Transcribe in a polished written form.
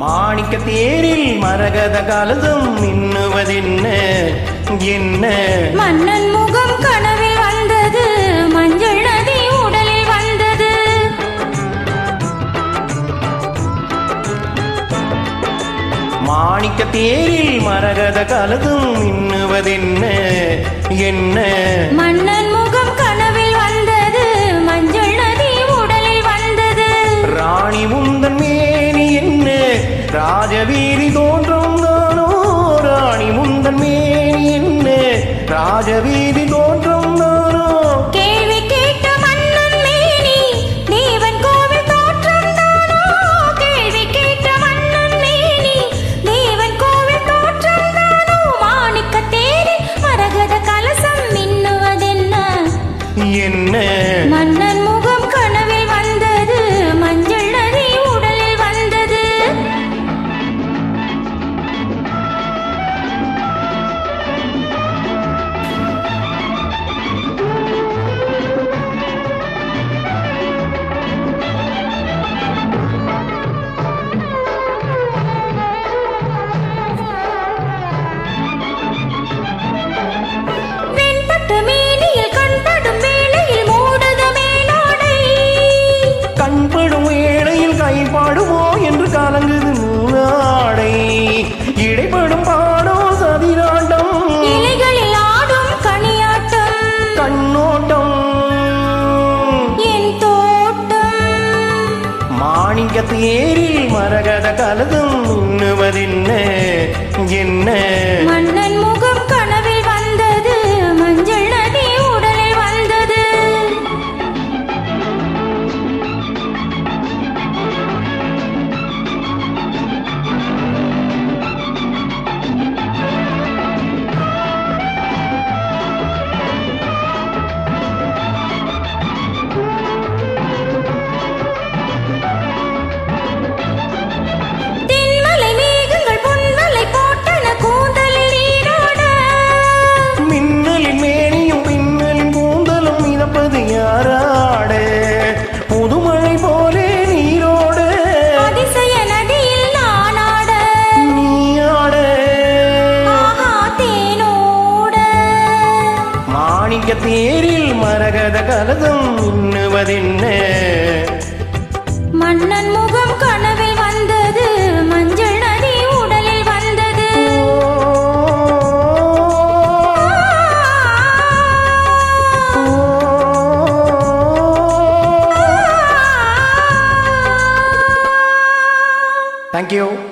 மாணிக்க தேரில் மரகத கலதும் மின்னுவதென்ன என்ன? மன்னன் முகம் கனவில் வந்தது, மஞ்சள் நதி உடலில் வந்தது. மாணிக்க தேரில் மரகத கலதும் மின்னுவதென்ன என்ன? மன்னன் முகம் கனவில் வந்தது, மஞ்சள் நதி உடலில் வந்தது. ராணி முந்தன் மேனி என்ன ராஜவீதி தோன்றும் தானோ? ராணி முந்தன் மேனி என்ன ராஜவீதி தோன்றும் தானோ? கேள்வி கேட்ட மன்னன் மேனி தேவன் கோவில் தோற்றம் தானோ? கேள்வி கேட்ட மன்னன் மேனி தேவன் கோவில் தோற்றம் தானோ? மாணிக்க தேரில் மரகத கலசம் மின்னுவதென்ன என்ன? மன்னன் முகம் கனவில் வந்தது, மஞ்சள் நதி உடலில் வந்தது. வெண்பட்ட மேனியில் கண்படும் வேளையில் மூடுத மேலாடை. கண்படும் வேளையில் கைப்பாடுமோ என்று கலங்குது மூலாடை. இடைப்படும் பாடோ சதிராட்டம், இலைகளில் ஆடும் கனியாட்டம். கண்ணோட்டம் என் தோட்டம். மாணிக்க தேரில் மரகத கலதும் உண்ணுவதென்ன என்ன? மன்னன் முகம் கனவில் வந்தது, மஞ்சள் நதி உடலில் வந்தது. தென்மலை மேகங்கள் பொன்மலை போட்டன கூந்தலில் நீராட. மின்னலின் மேனியும் பின்னலின் கூந்தலும் மிதப்பது யாராட? புதுமழை போலே நீரோடு அதிசய நதியில் நானாட. நீயாட. ஆஹா தேனோட. மாணிக்க தேரில் மரகத கலதும் உண்ணுவதென்ன? மன்னன் முகம் கனவில் வந்தது, மஞ்சள் நதி உடலில் வந்தது. Thank you.